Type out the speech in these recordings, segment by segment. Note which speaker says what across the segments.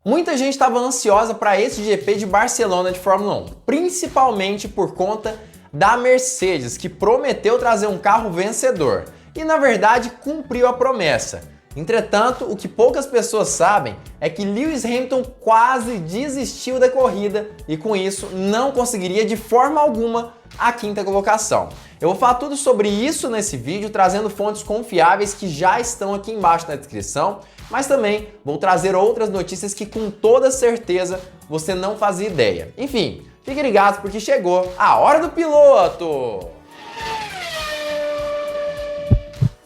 Speaker 1: Muita gente estava ansiosa para esse GP de Barcelona de Fórmula 1, principalmente por conta da Mercedes, que prometeu trazer um carro vencedor e, na verdade, cumpriu a promessa. Entretanto, o que poucas pessoas sabem é que Lewis Hamilton quase desistiu da corrida e, com isso, não conseguiria de forma alguma a quinta colocação. Eu vou falar tudo sobre isso nesse vídeo, trazendo fontes confiáveis que já estão aqui embaixo na descrição, mas também vou trazer outras notícias que com toda certeza você não fazia ideia. Enfim, fique ligado porque chegou a hora do piloto!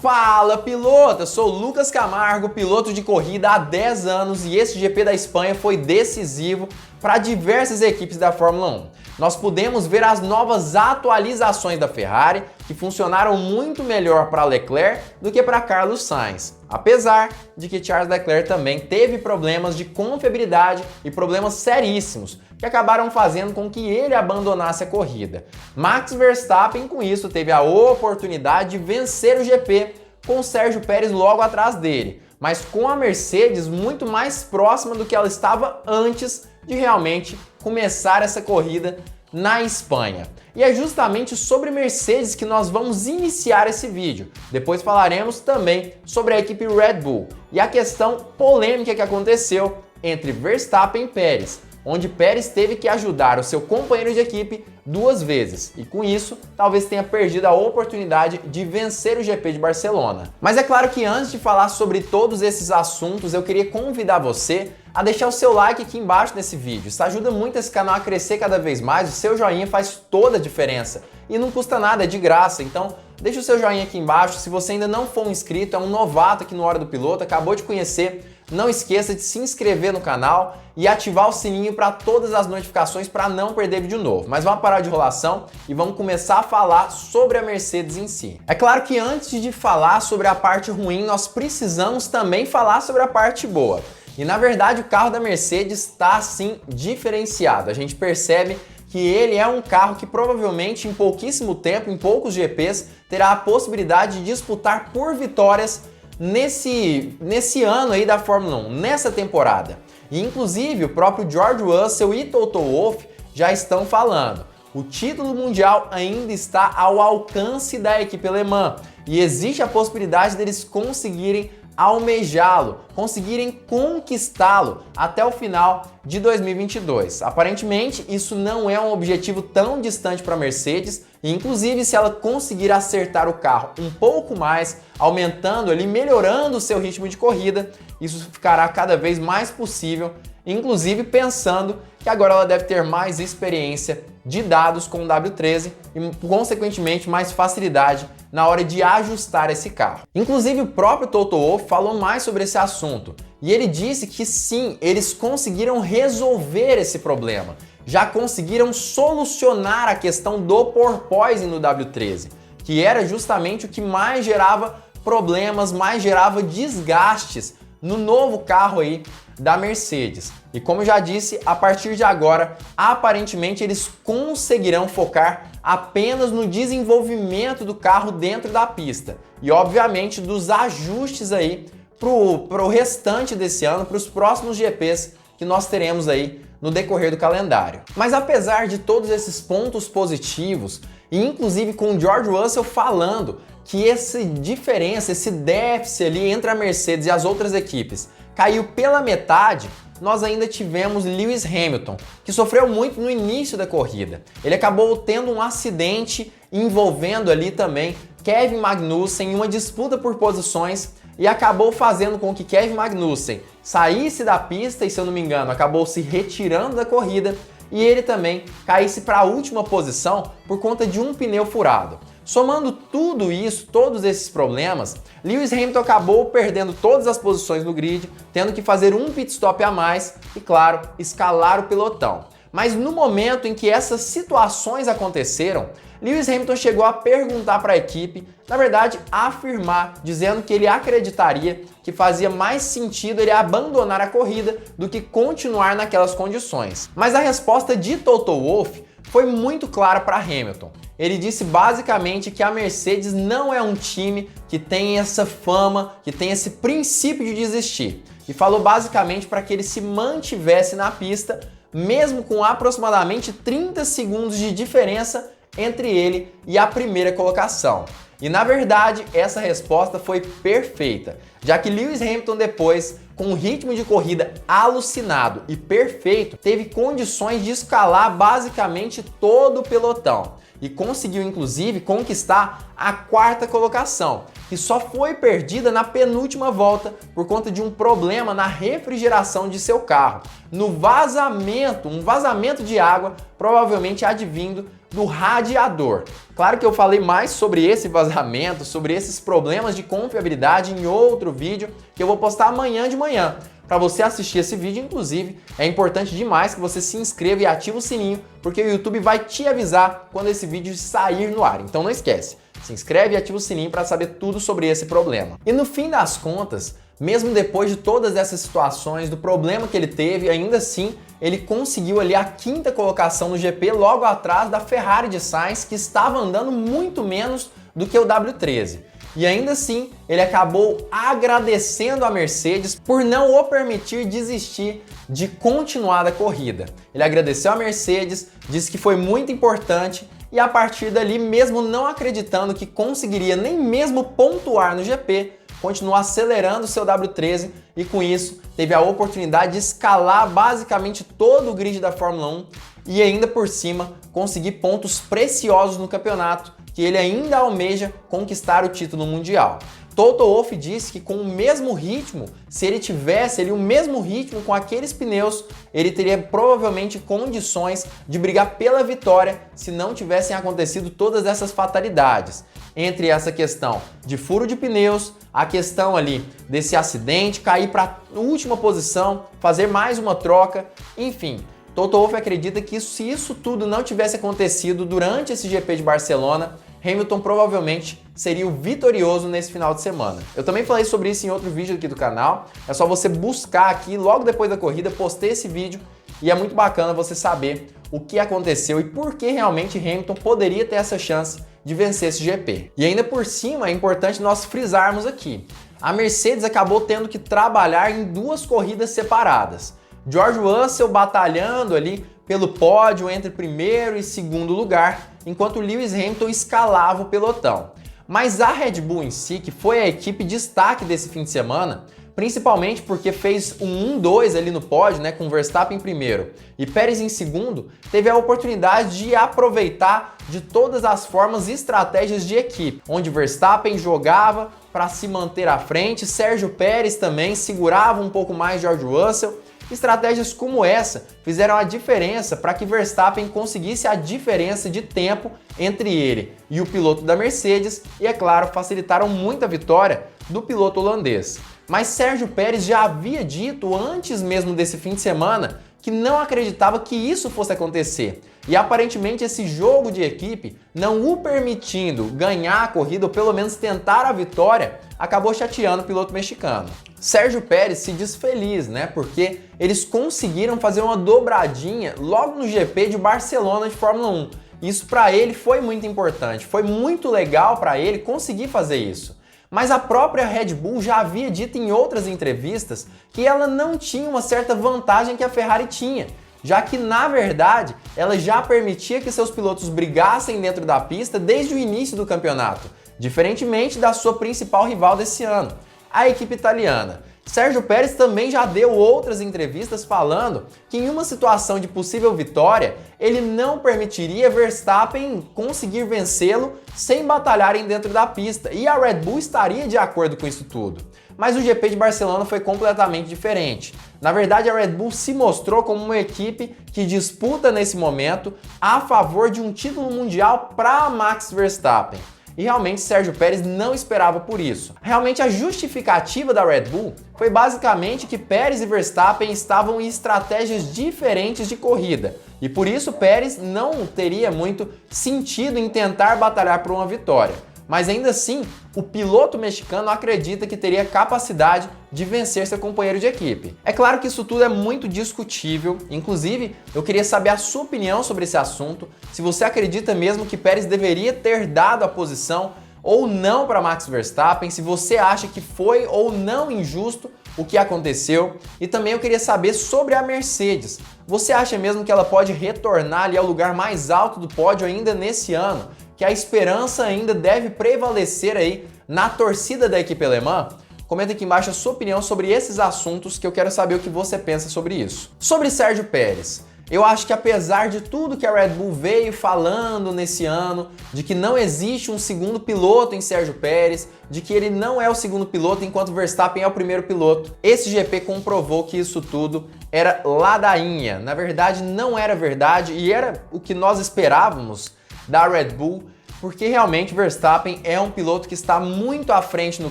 Speaker 1: Fala piloto, eu sou Lucas Camargo, piloto de corrida há 10 anos e esse GP da Espanha foi decisivo para diversas equipes da Fórmula 1. Nós pudemos ver as novas atualizações da Ferrari, que funcionaram muito melhor para Leclerc do que para Carlos Sainz, apesar de que Charles Leclerc também teve problemas de confiabilidade e problemas seríssimos, que acabaram fazendo com que ele abandonasse a corrida. Max Verstappen, com isso, teve a oportunidade de vencer o GP, com Sérgio Pérez logo atrás dele, mas com a Mercedes muito mais próxima do que ela estava antes de realmente começar essa corrida na Espanha. E é justamente sobre Mercedes que nós vamos iniciar esse vídeo. Depois falaremos também sobre a equipe Red Bull e a questão polêmica que aconteceu entre Verstappen e Pérez, onde Pérez teve que ajudar o seu companheiro de equipe 2 vezes e com isso talvez tenha perdido a oportunidade de vencer o GP de Barcelona. Mas é claro que antes de falar sobre todos esses assuntos eu queria convidar você a deixar o seu like aqui embaixo nesse vídeo. Isso ajuda muito esse canal a crescer cada vez mais, o seu joinha faz toda a diferença e não custa nada, é de graça, então deixa o seu joinha aqui embaixo. Se você ainda não for um inscrito, é um novato aqui no Hora do Piloto, acabou de conhecer, não esqueça de se inscrever no canal e ativar o sininho para todas as notificações para não perder vídeo novo. Mas vamos parar de enrolação e vamos começar a falar sobre a Mercedes em si. É claro que antes de falar sobre a parte ruim, nós precisamos também falar sobre a parte boa. E na verdade o carro da Mercedes está assim diferenciado. A gente percebe que ele é um carro que provavelmente em pouquíssimo tempo, em poucos GPs, terá a possibilidade de disputar por vitórias nesse ano aí da Fórmula 1, nessa temporada. E inclusive o próprio George Russell e Toto Wolff já estão falando. O título mundial ainda está ao alcance da equipe alemã e existe a possibilidade deles conseguirem almejá-lo, conseguirem conquistá-lo até o final de 2022. Aparentemente, isso não é um objetivo tão distante para a Mercedes, e inclusive se ela conseguir acertar o carro um pouco mais, aumentando ali, melhorando o seu ritmo de corrida, isso ficará cada vez mais possível, inclusive pensando que agora ela deve ter mais experiência de dados com o W13 e, consequentemente, mais facilidade na hora de ajustar esse carro. Inclusive, o próprio Toto Wolff falou mais sobre esse assunto e ele disse que sim, eles conseguiram resolver esse problema, já conseguiram solucionar a questão do porpoising no W13, que era justamente o que mais gerava problemas, mais gerava desgastes no novo carro aí da Mercedes. E como eu já disse, a partir de agora, aparentemente eles conseguirão focar apenas no desenvolvimento do carro dentro da pista e obviamente dos ajustes aí pro restante desse ano, para os próximos GPs que nós teremos aí no decorrer do calendário. Mas apesar de todos esses pontos positivos, e inclusive com o George Russell falando que essa diferença, esse déficit ali entre a Mercedes e as outras equipes caiu pela metade, nós ainda tivemos Lewis Hamilton, que sofreu muito no início da corrida. Ele acabou tendo um acidente envolvendo ali também Kevin Magnussen em uma disputa por posições e acabou fazendo com que Kevin Magnussen saísse da pista e, se eu não me engano, acabou se retirando da corrida e ele também caísse para a última posição por conta de um pneu furado. Somando tudo isso, todos esses problemas, Lewis Hamilton acabou perdendo todas as posições no grid, tendo que fazer um pit stop a mais e, claro, escalar o pelotão. Mas no momento em que essas situações aconteceram, Lewis Hamilton chegou a perguntar para a equipe, na verdade, afirmar, dizendo que ele acreditaria que fazia mais sentido ele abandonar a corrida do que continuar naquelas condições. Mas a resposta de Toto Wolff foi muito clara para Hamilton. Ele disse basicamente que a Mercedes não é um time que tem essa fama, que tem esse princípio de desistir. e falou basicamente para que ele se mantivesse na pista, mesmo com aproximadamente 30 segundos de diferença entre ele e a primeira colocação. E na verdade, essa resposta foi perfeita, já que Lewis Hamilton depois, com um ritmo de corrida alucinado e perfeito, teve condições de escalar basicamente todo o pelotão e conseguiu inclusive conquistar a quarta colocação, que só foi perdida na penúltima volta por conta de um problema na refrigeração de seu carro, no vazamento, um vazamento de água, provavelmente advindo do radiador. Claro que eu falei mais sobre esse vazamento, sobre esses problemas de confiabilidade em outro vídeo que eu vou postar amanhã de manhã. Para você assistir esse vídeo, inclusive, é importante demais que você se inscreva e ative o sininho, porque o YouTube vai te avisar quando esse vídeo sair no ar. Então não esquece, se inscreve e ativa o sininho para saber tudo sobre esse problema. E no fim das contas, mesmo depois de todas essas situações, do problema que ele teve, ainda assim, ele conseguiu ali a quinta colocação no GP, logo atrás da Ferrari de Sainz, que estava andando muito menos do que o W13. E ainda assim, ele acabou agradecendo a Mercedes por não o permitir desistir de continuar a corrida. Ele agradeceu a Mercedes, disse que foi muito importante e a partir dali, mesmo não acreditando que conseguiria nem mesmo pontuar no GP, continuou acelerando o seu W13 e com isso teve a oportunidade de escalar basicamente todo o grid da Fórmula 1 e ainda por cima conseguir pontos preciosos no campeonato, que ele ainda almeja conquistar o título mundial. Toto Wolff disse que com o mesmo ritmo, se ele tivesse o mesmo ritmo com aqueles pneus, ele teria provavelmente condições de brigar pela vitória se não tivessem acontecido todas essas fatalidades. Entre essa questão de furo de pneus, a questão ali desse acidente, cair para a última posição, fazer mais uma troca, enfim. Toto Wolff acredita que se isso tudo não tivesse acontecido durante esse GP de Barcelona, Hamilton provavelmente seria o vitorioso nesse final de semana. Eu também falei sobre isso em outro vídeo aqui do canal, é só você buscar aqui, logo depois da corrida, postei esse vídeo e é muito bacana você saber o que aconteceu e por que realmente Hamilton poderia ter essa chance de vencer esse GP. E ainda por cima, é importante nós frisarmos aqui, a Mercedes acabou tendo que trabalhar em duas corridas separadas. George Russell batalhando ali pelo pódio entre primeiro e segundo lugar, enquanto Lewis Hamilton escalava o pelotão. Mas a Red Bull em si, que foi a equipe destaque desse fim de semana, principalmente porque fez um 1-2 ali no pódio, né, com Verstappen em primeiro e Pérez em segundo, teve a oportunidade de aproveitar de todas as formas e estratégias de equipe, onde Verstappen jogava para se manter à frente, Sérgio Pérez também segurava um pouco mais George Russell. Estratégias como essa fizeram a diferença para que Verstappen conseguisse a diferença de tempo entre ele e o piloto da Mercedes e, é claro, facilitaram muito a vitória do piloto holandês. Mas Sérgio Pérez já havia dito antes mesmo desse fim de semana que não acreditava que isso fosse acontecer. E aparentemente esse jogo de equipe, não o permitindo ganhar a corrida ou pelo menos tentar a vitória, acabou chateando o piloto mexicano. Sérgio Pérez se diz feliz, né? Porque eles conseguiram fazer uma dobradinha logo no GP de Barcelona de Fórmula 1. Isso para ele foi muito importante, foi muito legal para ele conseguir fazer isso. Mas a própria Red Bull já havia dito em outras entrevistas que ela não tinha uma certa vantagem que a Ferrari tinha, já que, na verdade, ela já permitia que seus pilotos brigassem dentro da pista desde o início do campeonato, diferentemente da sua principal rival desse ano, a equipe italiana. Sérgio Pérez também já deu outras entrevistas falando que em uma situação de possível vitória, ele não permitiria Verstappen conseguir vencê-lo sem batalharem dentro da pista, e a Red Bull estaria de acordo com isso tudo. Mas o GP de Barcelona foi completamente diferente. Na verdade, a Red Bull se mostrou como uma equipe que disputa nesse momento a favor de um título mundial para Max Verstappen. E realmente Sérgio Pérez não esperava por isso. Realmente a justificativa da Red Bull foi basicamente que Pérez e Verstappen estavam em estratégias diferentes de corrida. E por isso Pérez não teria muito sentido em tentar batalhar por uma vitória. Mas ainda assim, o piloto mexicano acredita que teria capacidade de vencer seu companheiro de equipe. É claro que isso tudo é muito discutível, inclusive eu queria saber a sua opinião sobre esse assunto, se você acredita mesmo que Pérez deveria ter dado a posição ou não para Max Verstappen, se você acha que foi ou não injusto o que aconteceu e também eu queria saber sobre a Mercedes. Você acha mesmo que ela pode retornar ali ao lugar mais alto do pódio ainda nesse ano? Que a esperança ainda deve prevalecer aí na torcida da equipe alemã? Comenta aqui embaixo a sua opinião sobre esses assuntos que eu quero saber o que você pensa sobre isso. Sobre Sérgio Pérez, eu acho que apesar de tudo que a Red Bull veio falando nesse ano, de que não existe um segundo piloto em Sérgio Pérez, de que ele não é o segundo piloto enquanto Verstappen é o primeiro piloto, esse GP comprovou que isso tudo era ladainha. Na verdade, não era verdade e era o que nós esperávamos da Red Bull, porque realmente Verstappen é um piloto que está muito à frente no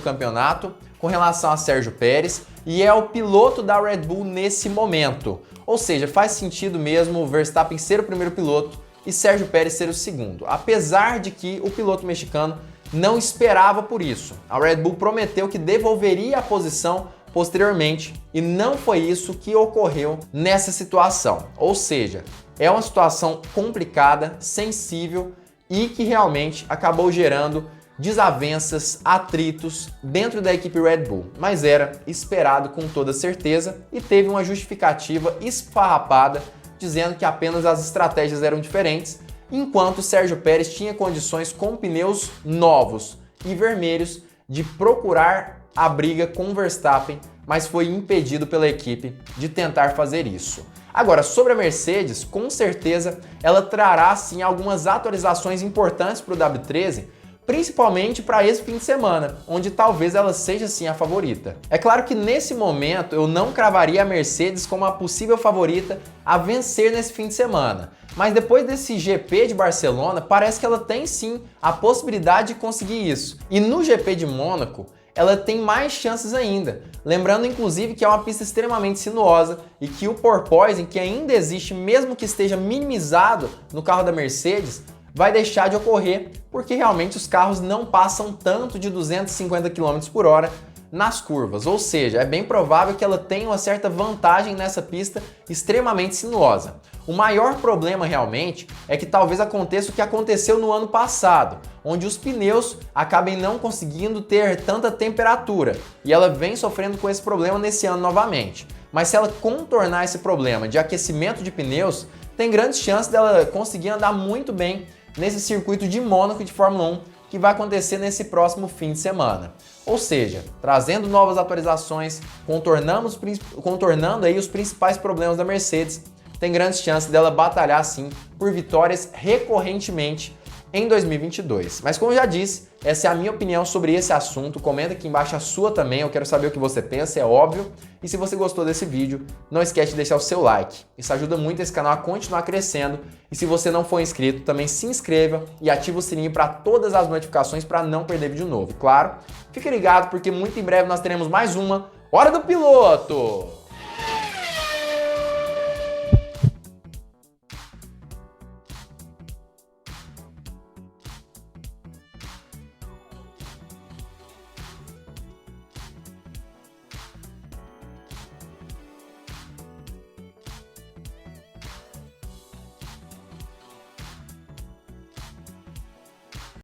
Speaker 1: campeonato com relação a Sérgio Pérez e é o piloto da Red Bull nesse momento. Ou seja, faz sentido mesmo o Verstappen ser o primeiro piloto e Sérgio Pérez ser o segundo, apesar de que o piloto mexicano não esperava por isso. A Red Bull prometeu que devolveria a posição posteriormente e não foi isso que ocorreu nessa situação. Ou seja, é uma situação complicada, sensível e que realmente acabou gerando desavenças, atritos dentro da equipe Red Bull, mas era esperado com toda certeza e teve uma justificativa esfarrapada dizendo que apenas as estratégias eram diferentes, enquanto Sérgio Pérez tinha condições com pneus novos e vermelhos de procurar a briga com Verstappen, mas foi impedido pela equipe de tentar fazer isso. Agora, sobre a Mercedes, com certeza ela trará sim algumas atualizações importantes para o W13, principalmente para esse fim de semana, onde talvez ela seja sim a favorita. É claro que nesse momento eu não cravaria a Mercedes como a possível favorita a vencer nesse fim de semana, mas depois desse GP de Barcelona, parece que ela tem sim a possibilidade de conseguir isso. E no GP de Mônaco, ela tem mais chances ainda. Lembrando inclusive que é uma pista extremamente sinuosa e que o porpoising, que ainda existe mesmo que esteja minimizado no carro da Mercedes, vai deixar de ocorrer porque realmente os carros não passam tanto de 250 km por hora nas curvas, ou seja, é bem provável que ela tenha uma certa vantagem nessa pista extremamente sinuosa. O maior problema realmente é que talvez aconteça o que aconteceu no ano passado, onde os pneus acabem não conseguindo ter tanta temperatura e ela vem sofrendo com esse problema nesse ano novamente. Mas se ela contornar esse problema de aquecimento de pneus, tem grandes chances dela conseguir andar muito bem nesse circuito de Mônaco de Fórmula 1 que vai acontecer nesse próximo fim de semana. Ou seja, trazendo novas atualizações, contornando aí os principais problemas da Mercedes, tem grandes chances dela batalhar sim por vitórias recorrentemente em 2022. Mas como eu já disse, essa é a minha opinião sobre esse assunto. Comenta aqui embaixo a sua também, eu quero saber o que você pensa, é óbvio. E se você gostou desse vídeo, não esquece de deixar o seu like. Isso ajuda muito esse canal a continuar crescendo. E se você não for inscrito, também se inscreva e ativa o sininho para todas as notificações para não perder vídeo novo. E claro, fique ligado porque muito em breve nós teremos mais uma Hora do Piloto!